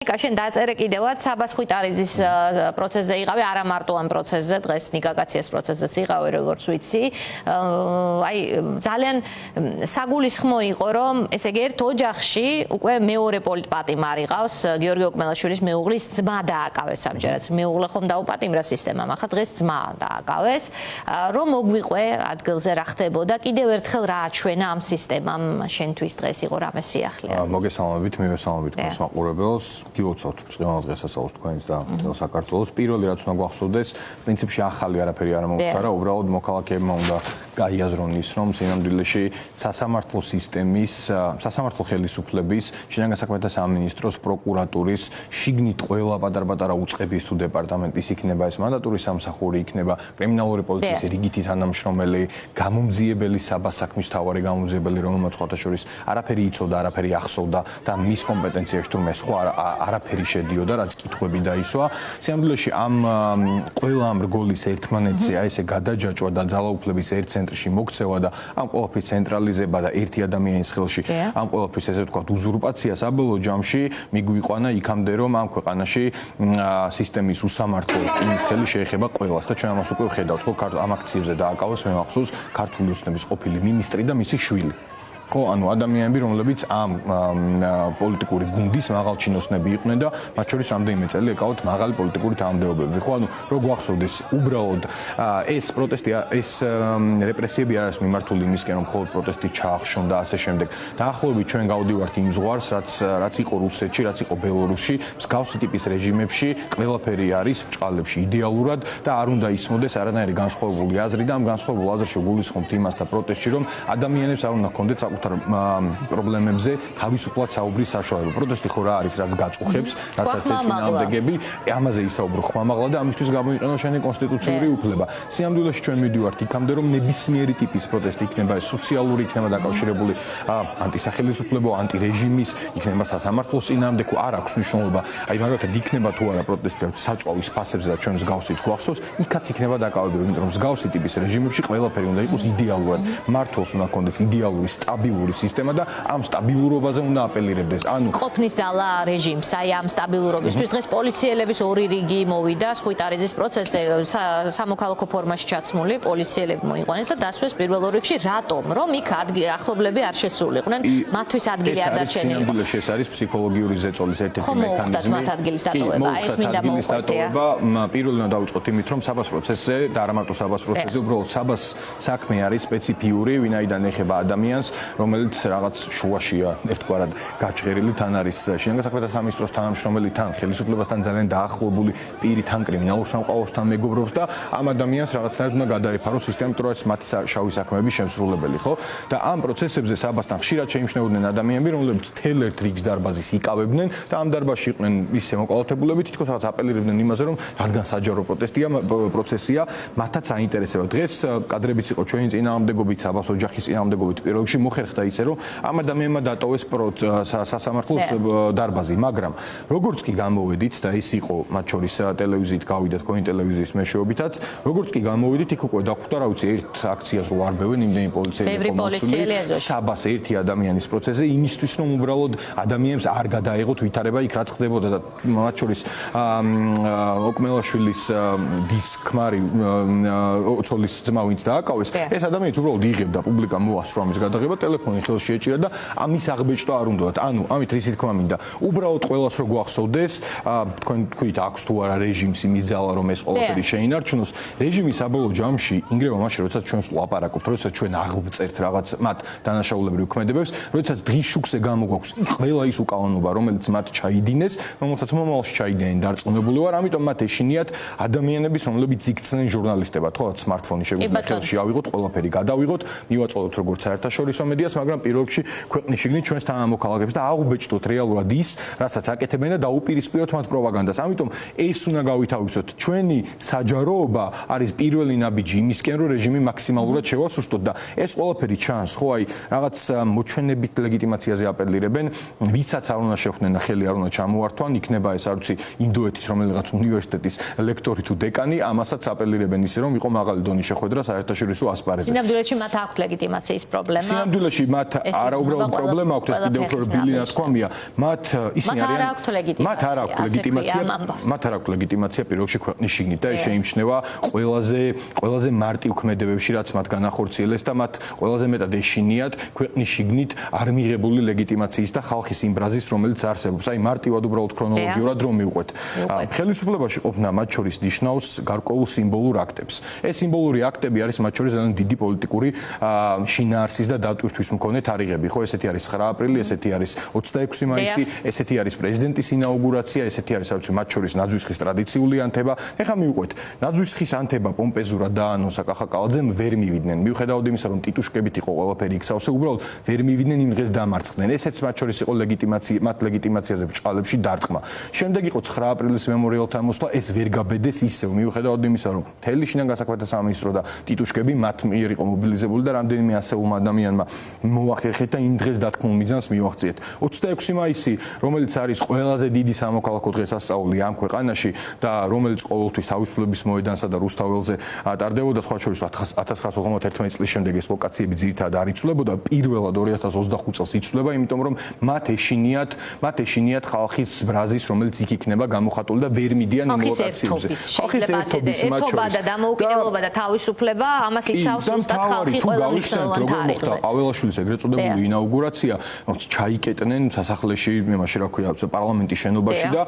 Კაშენ დაწერე კიდევაც საბას ხვიტარიძის პროცესზე იყავი, არა მარტო ამ პროცესზე, დღეს ნიკა კაციას პროცესზეც იყავი, როგორც ვიცი. აი ძალიან საგულისხმო იყო, რომ ესე იგი ერთ ოჯახში უკვე მეორე პოლიტპატიმარი არიყავს, გიორგი ოკმელაშვილის მეუღლის ძმა დააკავეს სამჯერად. მეუღლე ხომ დაუპატიმრა სისტემამ, ახლა დღეს ძმა დააკავეს. რომ მოგვიყვე ადგილზე რა ხდებოდა, კიდევ ერთხელ რა აჩვენა ამ სისტემამ შენთვის დღეს იყო რამე სიახლეა. მოგესალმებით, მივესალმებით თქვენს მაყურებელს. გილოცავთ ბრწყინვალე დღესასწაულს თქვენს და მთელ საქართველოს. პირველი რაც უნდა გვახსოვდეს, პრინციპში ახალი არაფერი არ მომხდარა, უბრალოდ მოქალაქეებმა უნდა გაიაზრონ ის, რომ სინამდვილეში სასამართლო სისტემის, სასამართლო ხელისუფლების, შინაგან საქმეთა სამინისტროს, პროკურატურის, შიგნით ყველა პატარ-პატარა უწყების თუ დეპარტამენტის იქნება ეს მანდატური სამსახური, იქნება კრიმინალური პოლიციის რიგითი თანამშრომელი, გამომძიებელი საბას საქმის მთავარი გამომძიებელი, რომელმაც სხვათა შორის არაფერი იცოდა, არაფერი ახსოვდა და მის კომპეტენციაში თურმე სხვა არაფერი შედიოდა, რაც კითხვები დაისვა. სინამდვილეში ამ ყველა ამ რგოლის ერთმანეთზე აი ესე გადაჯაჭვა და ძალაუფლების ერთ ცენტრში მოქცევა და ამ ყველაფრის ცენტრალიზება და ერთი ადამიანის ხელში ამ ყველაფრის ესე ვთქვათ უზურპაცია საბოლოო ჯამში მიგვიყვანა იქამდე, რომ ამ ქვეყანაში სისტემის უსამართლო რკინის ხელი შეეხება ყველას და ჩვენ ამას უკვე ვხედავთ, ხო, ამ აქციებზე დააკავეს მე მახსოვს ქართული ოცნების ყოფილი მინისტრი და მისი შვილი. ხო, ანუ ადამიანები, რომლებიც ამ პოლიტიკური გუნდის მაღალჩინოსნები იყვნენ და მათ შორის რამდენიმე წელი ეკავათ მაღალი პოლიტიკური თანამდებობები. ხო, ანუ რო გვახსოვდეს, უბრალოდ ეს პროტესტი, ეს რეპრესიები არ არის მიმართული იმისკენ, რომ მხოლოდ პროტესტი ჩაახშონ და ასე შემდეგ. დაახლოებით ჩვენ გავდივართ იმ ზღვარს, რაც იყო რუსეთში, რაც იყო ბელორუსში, მსგავსი ტიპის რეჟიმებში, ყველაფერი არის ბჭყალებში იდეალურად და არ უნდა ისმოდეს არანაირი განსხვავებული აზრი და ამ განსხვავებულ აზრში გულისხმობთ იმას და პროტესტში, რომ ადამიანებს არ უნდა ჰქონდეთ პრობლემებზე თავისუფლად საუბრის საშუალება. პროტესტი ხო რა არის, რაც გაწუხებს, რასაც ეწინააღმდეგები, ამაზე ისაუბრო ხმამაღლა და ამისთვის გამოიყენა შენი კონსტიტუციური უფლება. სინამდვილეში ჩვენ მივიდივართ იქამდე, რომ ნებისმიერი ტიპის პროტესტი იქნება ეს სოციალური, იქნება დაკავშირებული ანტისახელისუფლებო, ანტირეჟიმის, იქნება სასამართლოს წინააღმდეგო, არ აქვს მნიშვნელობა. აი მაგალითად იქნება თუ არა პროტესტი საწვავის ფასებზე და ჩვენ მსგავსიც გვახსოვს, იქაც იქნება დაკავებები, იმიტომ რომ მსგავსი ტიპის რეჟიმებში ყველაფერი უნდა იყოს იდეალურად. მართლს უნდა ჰქონდეს იდეალური სტაბილური სისტემა და ამ სტაბილურობაზე უნდა აპელირებდეს. ანუ ყოფნის ძალა რეჟიმს, აი ამ სტაბილურობისთვის დღეს პოლიციელების ორი რიგი მოვიდა ხვიტარიძის პროცესზე, სამოქალაქო ფორმაში ჩაცმული პოლიციელები მოიყვანეს და დასვეს პირველ რიგში რატომ? რომ იქ ახლობლები არ შესულიყვნენ, მათთვის ადგილი არ დარჩენილიყო. სინამდვილეში ეს არის ფსიქოლოგიური ზეწოლის ერთ-ერთი მექანიზმი. ხო, მოუხდათ მათ ადგილის დატოვება, ეს მინდა მოუხდეთ. პირველი უნდა დავიწყოთ იმით, რომ საბას პროცესზე და არა მარტო საბას პროცესზე, უბრალოდ საბას საქმე არის სპეციფიური, ვინაიდან ეხება ადამიანს, რომელიც რაღაც შუაშია, ერთგვარად გაჭღერილი, თან არის შინაგან საქმეთა სამინისტროს თანამშრომელი, თან ხელისუფლებასთან ძალიან დაახლოებული პირი, თან კრიმინალურ სამყაროსთან მეგობრობს და ამ ადამიანს რაღაცნაირად უნდა გადაეფარო სისტემა, რომ ეს მათი შავი საქმეების შემსრულებელი, ხო? და ამ პროცესებზე საბასთან ხშირად შეიმჩნეოდნენ ადამიანები, რომლებიც თელ ერთ რიგს დარბაზის იკავებდნენ და ამ დარბაზში იყვნენ ისე მოკალათებულები, თითქოს რაღაც აპელირებდნენ იმაზე, რომ რადგან საჯარო პროცესია, მათაც აინტერესება. დღეს კადრებიც იყო ჩვენი წინააღმდეგობით, საბას ოჯახის წინააღმდეგობით პირველ რიგში მოხერხდა ისე, რომ ამ ადამიანმა დატოვეს სასამართლოს დარბაზი, მაგრამ როგორც კი გამოვედით და ეს იყო მათ შორის ტელევიზიით გავიდა თქვენი ტელევიზიის მეშვეობითაც, როგორც კი გამოვედით, იქ უკვე დაგვხვდა, რა ვიცი, ერთ აქციას რო არბევენ იმდენი პოლიციელი საბას ერთი ადამიანის პროცესზე იმისთვის, რომ უბრალოდ ადამიანებს არ გადაეღოთ ვითარება იქ რაც ხდებოდა და მათ შორის ოკმელაშვილის დის ქმარი ოцоლის ძმა ვინც დააკავეს, ეს ადამიანიც უბრალოდ იღებდა პუბლიკამ მოასწრო ამის გადაღება, ტელეფონი ხელში ეჭირა და ამის აღბეჭდა არ უნდათ. ანუ ამით რისი თქმა მინდა, უბრალოდ ყველას რო გვახსოვდეს, თქვენ თქვით აქვს თუ არა რეჟიმს იმის ძალა, რომ ეს ყველაფერი შეინარჩუნოს. რეჟიმის საბოლოო ჯამში ინგრევა მაშინ, როდესაც ჩვენს ლაპარაკობთ, როდესაც ჩვენ აღვწერთ რაღაც მათ დანაშაულებრივ ქმედებებს, როდესაც დღის შუქზე გამოგვაქვს ყველა ის უკავანობა, რომელიც მათ ჩაიდინეს, რომელსაც მომავალში ჩაიდინեն დარწმუნებული ვარ, ამიტომ მათ ეშინიათ ადამიანების, რომლებიც იქცნენ ჟურნალისტებად, ხო, სმარტფონი შეგვიძლია ხელში ავიღოთ, ყველაფერი გადავიღოთ, მივაწოდოთ როგორც საერთაშორისო მედიას, მაგრამ პირველ რიგში ქვეყნის შიგნით ჩვენს თანამოქალაქეებს და აღვბეჭდოთ რეალურად ის, რასაც აკეთებენ და დაუპირისპიროთ მათ პროპაგანდას. ამიტომ ეს უნდა გავითავისოთ. ჩვენი საჯაროობა არის პირველი ნაბიჯი იმისკენ, რომ რეჟიმი მაქსიმალურად შევასუსტოთ და ეს ყველაფერი ჩანს, ხო, აი რაღაც მოჩვენებით ლეგიტიმაციაზე აპელირებენ, ვისაც არ უნდა შეხვდნენ და ხელი არ უნდა ჩამოართვან, იქნება ეს არ ვიცი ინდოეთის რომელიღაც უნივერსიტეტის ლექტორი თუ დეკანი, ამასაც აპელირებენ ისე, რომ იყო მაღალი დონის შეხვედრა საერთაშორისო ასპარეზზე. სინამდვილეში მათ აქვთ ლეგიტიმაციის პრობლემა. შემთხვევაში მათ არაუბრალოდ პრობლემა აქვს, ეს კიდევ უფრო რბილი ნათქვამია. მათ ისინი არიან მათ არ აქვთ ლეგიტიმაცია პირველში ქვეყნის შიგნით და ეს შეიმჩნევა ყველაზე მარტივ ქმედებებში, რაც მათ განახორციელეს და მათ ყველაზე მეტად ეშინიათ ქვეყნის შიგნით არ მიღებული ლეგიტიმაციის და ხალხის იმ ბრაზის, რომელიც არსებობს. აი მარტივად უბრალოდ ქრონოლოგიურად რომ მივყვეთ. ხელისუფლებაში ყოფნა მათ შორის ნიშნავს გარკვეულ სიმბოლურ აქტებს. ეს სიმბოლური აქტები არის მათ შორის ძალიან დიდი პოლიტიკური შინაარსის და დატვირთვის მქონე თარიღები. ხო, ესეთი არის 9 აპრილი, ესეთი არის 26 მაისი, ესეთი არის პრეზიდენტის ინაუგურაცია, ესეთი არის რაც მათ შორის ნაძვისხის ტრადიციული ანთება. ეხლა მივყვეთ, ნაძვისხის ანთება პომპეზურად დაანო საკახაკალაძემ ვერ მივიდნენ. მიუხედავად იმისა, რომ ტიტუშკებით იყო ყველაფერი იქსავსე, უბრალოდ ვერ მივიდნენ იმ დღეს დამარცხდნენ. ესეც მათ შორის იყო მათ ლეგიტიმაციაზე ბრჭყალებში დარტყმა. შემდეგ იყო 9 აპრილის მემორიალთან მოსვლა, ეს ვერ გაბედეს ისევ, მიუხედავად იმისა, რომ მთელი შინაგან განსაკუთრებათა სამინისტრო და ტიტუშკები მათ მიერ იყო მობილიზებული და რამდენიმე ასეულმა ადამიანმა მოახერხეთ და იმ დღეს დათქმულ მიზანს მივაღწიეთ. 26 მაისი, რომელიც არის ყველაზე დიდი სამოქალაქო დღესასწაული ამ ქვეყანაში და რომელიც ყოველთვის თავისუფლების მოედანსა და რუსთაველზე ტარდებოდა, სხვა შორის 1991 წლის შემდეგ ეს ლოკაციები ძირითადად არ იცვლებოდა, პირველად 2025 წელს იცვლება, იმიტომ რომ მათ ეშინიათ ხალხის ბრაზის, რომელიც იქ იქნება გამოხატული და ვერ მიდიან იმ ლოკაციებზე. ხალხის ერთობის მათ შორის და დამოუკიდებლობა და თავისუფლება, ამას იცავს ზუსტად ხალხი ყველა მნიშვნელოვან თარიღზე. აველაშვილის ეგრეთ წოდებული ინაუგურაცია, რომელიც ჩაიკეტნენ სასახლეში, იმაში რა ქვია, პარლამენტის შენობაში და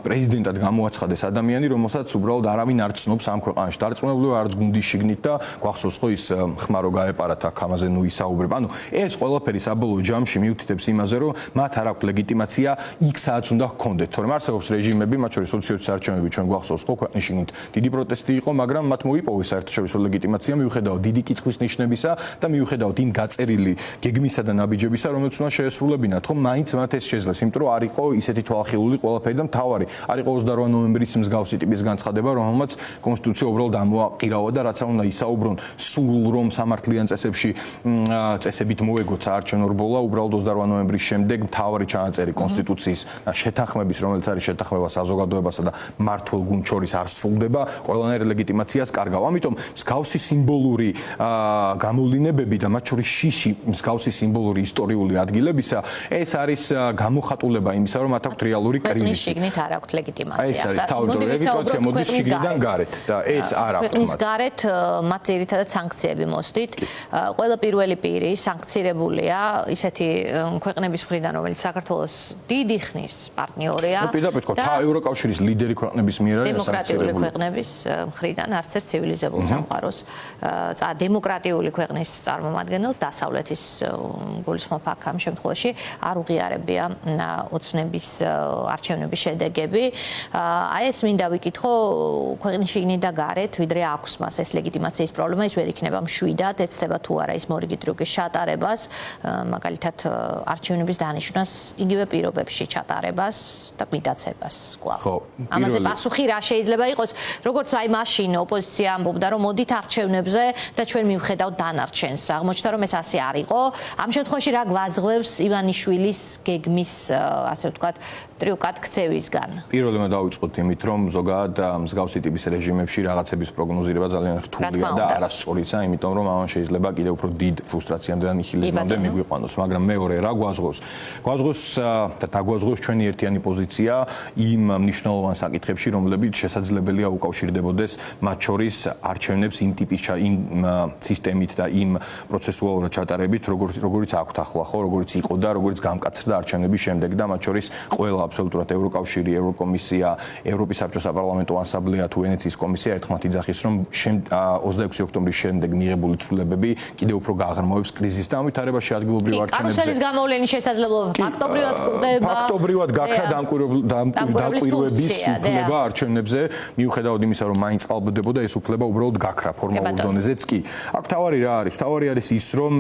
პრეზიდენტად გამოაცხადეს ადამიანი, რომელსაც უბრალოდ არავინ არ ცნობს ამ ქვეყანაში. დარწმუნებული არც გუნდის შიგნით და გვახსოვს ხო ის ხმარო გაეპარათ აქ ამაზე ნუ ისაუბრებ. ანუ ეს ყველაფერი საბოლოო ჯამში მიუთითებს იმაზე, რომ მათ არ აქვს ლეგიტიმაცია იქ სადაც უნდა ჰქონდეთ. თორემ არსებობს რეჟიმები, მათ შორის სოციალისტ არჩევნები ჩვენ გვახსოვს ხო ქვეყნის შიგნით. დიდი პროტესტი იყო, მაგრამ მათ მოიპოვეს საერთაშორისო ლეგიტიმაცია მიუხედავად დიდი კითხვის ნიშნებისა და მიუხედავად იმ გაწერილი გეგმისა და ნაბიჯებისა, რომელიც უნდა შეესრულებინათ. ხო, მაინც მათ ეს შეძლეს, იმიტომ რომ არ იყო ისეთი თვალხილული ყველაფერი და მთავარი. არ იყო 28 ნოემბრის მსგავსი ტიპის განცხადება, რომელმაც კონსტიტუცია უბრალოდ ამოაყირავა და რაც უნდა ისაუბრონ სულ რომ სამართლიან წესებით მოეგოთ საარჩევნო რბოლა, უბრალოდ 28 ნოემბრის შემდეგ მთავარი ჩანაწერი კონსტიტუციის შეთანხმების, რომელიც არის შეთანხმება საზოგადოებასა და მმართველ გუნდს შორის არ სრულდება, ყველანაირ ლეგიტიმაციას კარგავ. ამიტომ მსგავსი სიმბოლური გამოვლინებები და მათ შორის შიში მსგავსი სიმბოლური ისტორიული ადგილებისა, ეს არის გამოხატულება იმისა, რომ მათ აქვთ რეალური კრიზისი. შიგნით არ აქვთ ლეგიტიმაცია. ეს არის თავდაპირველი ლეგიტიმაცია მოდის შიგნიდან გარეთ და ეს არ აქვთ. ქვეყნის გარეთ მათ ძირითადად სანქციები მოსდით. ყველა პირველი პირი სანქცირებულია ისეთი ქვეყნების მხრიდან, რომელიც საქართველოს დიდი ხნის პარტნიორია. პირდაპირ თქვა, ევროკავშირის ლიდერი ქვეყნების მიერ არის სანქცირებული. დემოკრატიული ქვეყნების მხრიდან არც ერთ ცივილიზებულ სამყაროს დემოკრატიული ქვეყნის წარმომადგენელს დასავლეთის გულისხმობ აქ ამ შემთხვევაში არ უღიარებია ოცნების არჩევნების შედეგები. აი ეს მინდა ვიკითხო ქვეყნის შიგნით და გარეთ, ვიდრე აქვს მას ეს ლეგიტიმაციის პრობლემა, ის ვერ იქნება მშვიდად, ეცდება თუ არა ის მორიგი ტრიუკის ჩატარებას, მაგალითად არჩევნების დანიშვნას იგივე პირობებში ჩატარებას და მიტაცებას კვლავ. ამაზე პასუხი რა შეიძლება იყოს, როგორც აი მაშინ ოპოზიცია ამბობდა, რომ მოდით არჩევნებზე და ჩვენ მივხედავთ დანარჩენს. აღმოჩნდა, რომ ეს ასე არ იყო. ამ შემთხვევაში რა გვაზღვევს ივანიშვილის გეგმის, ასე ვთქვათ, ტრიუკად ქცევისგან? პირველმა დავიწყოთ იმით, რომ ზოგადად მსგავსი ტიპის რეჟიმებში რაღაცების პროგნოზირება ძალიან რთულია და არასწორია, იმიტომ რომ ამან შეიძლება კიდევ უფრო დიდ ფრუსტრაციამდე და ნიჰილიზმამდე მიგვიყვანოს, მაგრამ მეორე რა გვაზღვევს? გვაზღვევს და დაგვაზღვევს ჩვენი ერთიანი პოზიცია იმ მნიშვნელოვან საკითხებში, რომლებიც შესაძლებელია უკავშირდებოდეს მათ შორის არჩევნებს იმ ტიპის იმ სისტემით და იმ პროცესუალურად ჩატარებით, როგორიც აქვთ ახლა, ხო, როგორიც იყო და როგორიც გამკაცრდა არჩევნების შემდეგ და მათ შორის ყველა აბსოლუტურად ევროკავშირი, ევროკომისია, ევროპის საბჭოს საპარლამენტო ასამბლეა თუ ვენეციის კომისია ერთხმად იძახის, რომ 26 ოქტომბრის შემდეგ მიღებული ცვლილებები კიდევ უფრო გააღრმავებს კრიზისს და ამვითარებაში ადგილობრივ არჩევნებზე. კარუსელის გამოვლენის შესაძლებლობა ფაქტობრივად გვხვდება. ფაქტობრივად გაქრა დამკვირვების უფლება არჩევნებზე, მიუხედავად იმისა, რომ მაინც წყალბდებოდა, ეს უფლება უბრალოდ გაქრა ფორმალურ დონეზეც კი. აქ თავარი რა არის? თავარი არის ის, რომ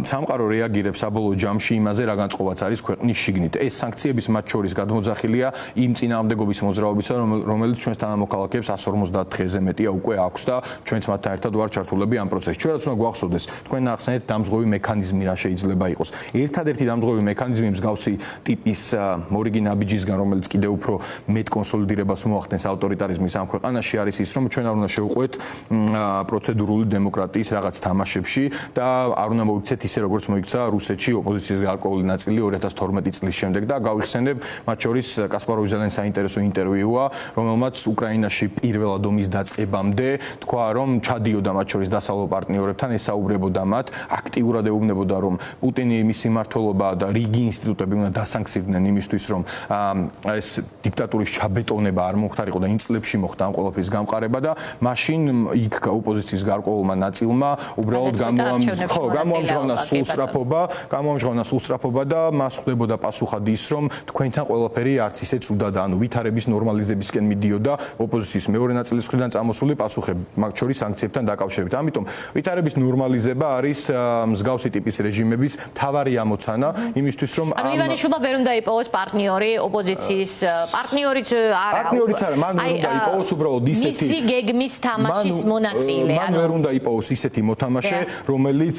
სამყარო რეაგირებს საბოლოო ჯამში იმაზე, რა განწყობაც არის ქვეყნის შიგნით. ეს სანქციების მათ შორის გადმოძახილია იმ წინააღმდეგობის მოძრაობისა, რომელიც ჩვენს თანამოქალაქეებს 150 დღეზე მეტია უკვე აქვს და ჩვენც მათთან ერთად ვარ ჩართულები ამ პროცესში. ჩვენაც უნდა გვახსოვდეს, თქვენ ახსენეთ დამზღვევი მექანიზმი რა შეიძლება იყოს. ერთადერთი დამზღვევი მექანიზმი მსგავსი ტიპის მორიგი ნაბიჯისგან, რომელიც კიდევ უფრო მეტ კონსოლიდირებას მოახდენს ავტორიტარიზმის ამ ქვეყანაში არის ის, რომ ჩვენ არ უნდა შევყვეთ პროცედურული დემოკრატიის რაღაც თამაშებში და არ უნდა მოიქცეთ ისე როგორც მოიქცა რუსეთში ოპოზიციის გარკვეული ნაწილი 2012 წლის შემდეგ და გავიხსენებ მათ შორის კასპაროვის ძალიან საინტერესო ინტერვიუა, რომელმაც უკრაინაში პირველად ომის დაწყებამდე თქვა, რომ ჩადიოდა მათ შორის დასავლელ პარტნიორებთან, ესაუბრებოდა მათ, აქტიურად ეუბნებოდა, რომ პუტინი მისი მმართველობა და რიგი ინსტიტუტები უნდა დასანქცირდნენ იმისთვის, რომ ეს დიქტატურის ჩაბეტონება არ მომხდარიყო და იმ წლებში მოხდა ამ ყველაფრის გამყარება და მაშინ იქ ოპოზიციის გარკვეულმა ნაწილმა უბრალოდ გამოამჟღავნა სულსწრაფობა და მას ხვდებოდა პასუხად ის, რომ თქვენთან ყველაფერი არც ისე ცუდად, ანუ ვითარების ნორმალიზებისკენ მიდიოდა ოპოზიციის მეორე ნაწილის მხრიდან წამოსული პასუხები, მათ შორის სანქციებთან დაკავშირებით. ამიტომ ვითარების ნორმალიზება არის მსგავსი ტიპის რეჟიმების მთავარი ამოცანა იმისთვის, რომ ანუ ივანიშვილმა ვერ უნდა იპოვოს პარტნიორი ოპოზიციის პარტნიორიც არა, მან ვერ უნდა იპოვოს უბრალოდ ისეთი მისი გეგმის თამაშის მონაწილე. მან ვერ უნდა იპოვოს ისეთი მოთამაშე, რომელიც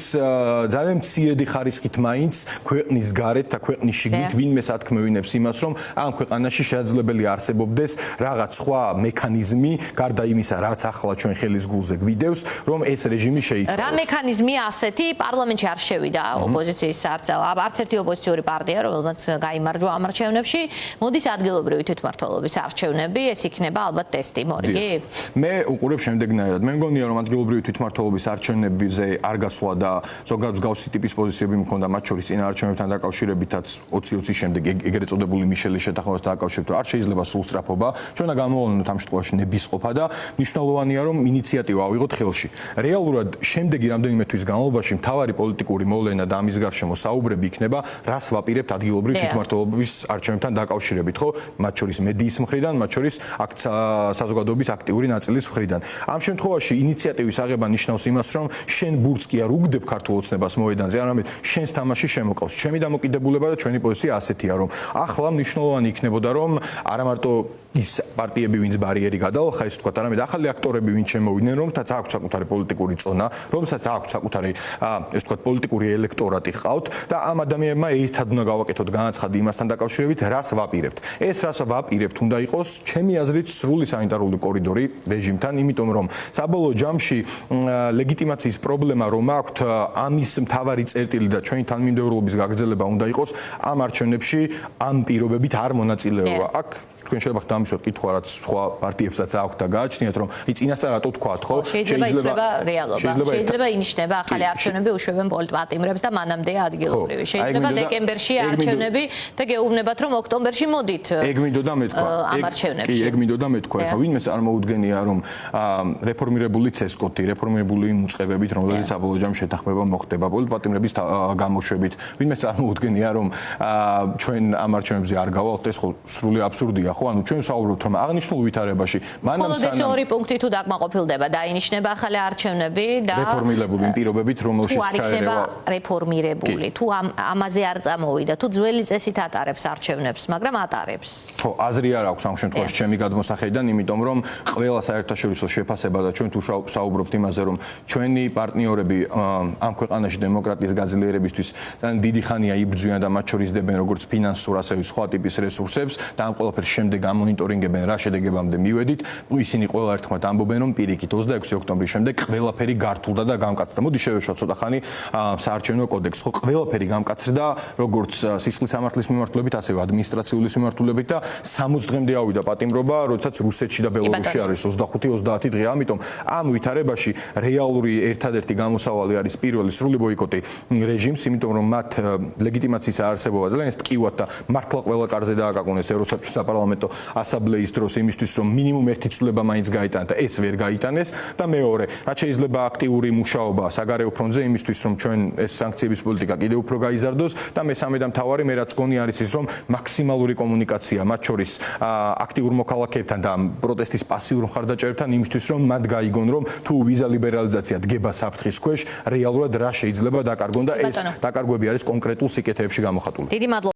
ძალიან მცირედი ხარისხით მაინც ქვეყნის გარეთ და ქვეყნის შიგნით ვინმე სათქმევინებს იმას, რომ ამ ქვეყანაში შესაძლებელი არსებობდეს რაღაც სხვა მექანიზმი, გარდა იმისა, რაც ახლა ჩვენ ხელის გულზე გვიდევს, რომ ეს რეჟიმი შეიცვალოს. რა მექანიზმია ასეთი? პარლამენტში არ შევიდა ოპოზიციის არც ერთი ოპოზიციური პარტია, რომელმაც გაიმარჯვა ამ არჩევნებში. მოდის ადგილობრივი თვითმმართველობის არჩევნები, ეს იქნება ალბათ ტესტი, მორიგი? მე უყურებ შემდეგნაირად. მე მგონია, რომ ადგილობრივი თვითმმართველობის არჩევნებზე არ გასვლა და ზოგადად მსგავსი ტიპის პოზიციები მქონდა მათ შორის წინა არჩევნებთან დაკავშირებითაც 2020-ის შემდეგ ეგრეთ წოდებული მიშელის შეთანხმებასთან დაკავშირებით, რომ არ შეიძლება სულსწრაფობა, ჩვენ უნდა გამოვავლინოთ ამ შემთხვევაში ნებისყოფა და მნიშვნელოვანია, რომ ინიციატივა ავიღოთ ხელში. რეალურად შემდეგი რამდენიმე თვის განმავლობაში მთავარი პოლიტიკური მოვლენა და ამის გარშემო საუბრები იქნება, რას ვაპირებთ ადგილობრივი თვითმმართველობის არჩევნებთან დაკავშირებით, ხო? მათ შორის მედიის მხრიდან, მათ შორის საზოგადოების აქტიური ნაწილის მხრიდან. ამ შემთხვევაში ინიციატივის აღება ნიშნავს იმას, რომ შენ ბურთს კი არ უგდებ ქართულ ოცნებას მოედანზე, არამედ შენს თამაში შემოყავს. ჩემი დამოკიდებულება და ჩვენი პოზიცია ასეთია, რომ ახლა მნიშვნელოვანი იქნებოდა, რომ არა მარტო ის პარტიები, ვინც ბარიერი გადაალხა, ის თქვა, არამედ ახალი აქტორები, ვინც შემოვიდნენ, რომელთაც აქვს საკუთარი პოლიტიკური წონა, რომელსაც აქვს საკუთარი, ეს თქვა, პოლიტიკური ელექტორატი ყავთ და ამ ადამიანებმა ერთად უნდა გავაკეთოთ განაცხადი იმასთან დაკავშირებით, რას ვაპირებთ. ეს რას ვაპირებთ უნდა იყოს, ჩემი აზრით, სრული სანიტარული კორიდორი რეჟიმთან, იმიტომ რომ საბოლოო ჯამში ლეგიტიმაციის პრობლემა რომ აქვთ, ამის მთავარი წერტილი და ჩვენი თანმიმდევრულობის გაგრძელება უნდა იყოს ამ არჩევნებში ამ პირობებით არ მონაწილეობა. აქ თქვენ შეიძლება დამისვათ კითხვა, რაც სხვა პარტიებსაც აქვთ და გააჩნიათ, რომ წინასწარ რატო თქვათ, ხო? შეიძლება რეალობა. შეიძლება ინიშნება ახალი არჩევნები უშვებენ პოლიტპატიმრებს და მანამდეა ადგილობრივი. შეიძლება დეკემბერში არჩევნები და გეუბნებათ, რომ ოქტომბერში მოდით. ეგ მინდოდა მეთქვა. კი, ეგ მინდოდა მეთქვა. ხა ვინმე წარმოუდგენია, რომ რეფორმირებული ცესკოთი, რეფორმირებული მუწყებებით, რომელიც საბოლოო ჯამში შეთანხმება მოხდება პოლიტპატიმრების გამოშვებით. ვინმე წარმოუდგენია, რომ ჩვენ ამ არჩევნებზე არ გავალთ, ეს ხო სრული აბსურდია. ხო, ანუ ჩვენ საუბრობთ, რომ აღნიშნულ ვითარებაში მანამ მხოლოდ ეს ორი პუნქტი თუ დაკმაყოფილდება, დაინიშნება ახალი არჩევნები და რეფორმირებული პირობებით, რომელშიც ჩაერევა რეფორმირებული, თუ ამაზე არ წამოვიდა, თუ ძველი წესით ატარებს არჩევნებს, მაგრამ ატარებს. ხო, აზრი არ აქვს ამ შემთხვევაში ჩემი გადმოსახედიდან, იმიტომ რომ ყველა საერთაშორისო შეფასება და ჩვენ თუ საუბრობთ იმაზე, რომ ჩვენი პარტნიორები ამ ქვეყანაში დემოკრატიის გაძლიერებისთვის ძალიან დიდი ხანია იბრძვიან და მათ შორის დებენ როგორც ფინანსურ, ასევე სხვა ტიპის რესურსებს და ამ ყველაფერს შემდეგ ამონიტორინგებენ რა შედეგებამდე მივედით. ისინი ყველა ერთხმად ამბობენ, რომ პირიქით 26 ოქტომბრის შემდეგ ყველაფერი გართულდა და გამკაცდა. მოდი შევეშვათ ცოტა ხანი საარჩევნო კოდექსს. ხო, ყველაფერი გამკაცრდა, როგორც სისხლის სამართლის მიმართულებით, ასევე ადმინისტრაციული მიმართულებით და 60 დღემდე ავიდა პატიმრობა, როდესაც რუსეთში და ბელორუსში არის 25-30 დღე. ამიტომ ამ ვითარებაში რეალური ერთადერთი გამოსავალი არის პირველი სრული ბოიკოტი რეჟიმს, იმიტომ რომ მათ ლეგიტიმაციის არარსებობა ძალიან ტკივად და მართლა ყველა კარზე დააკაკუნეს ევროსაბჭოს საპარლამენტო ასამბლეის დროს იმისთვის, რომ მინიმუმ ერთი ცვლილება მაინც გაიტანა და ეს ვერ გაიტანეს და მეორე, რაც შეიძლება აქტიური მუშაობა საგარეო ფრონტზე იმისთვის, რომ ჩვენ ეს სანქციების პოლიტიკა კიდევ უფრო გაიზარდოს და მესამე და მთავარი მე რაც გონი არის ის, რომ მაქსიმალური კომუნიკაცია მათ შორის აქტიურ მოქალაქეებთან და პროტესტის პასიურ მხარდაჭერებთან იმისთვის, რომ მათ გაიგონ, რომ თუ ვიზა ლიბერალიზაცია დგება საფრთხის ქვეშ, რეალურად რა შეიძლება დაკარგონ და ეს დაკარგვები არის კონკრეტულ სიკეთეებში გამოხატული. დიდი მადლობა.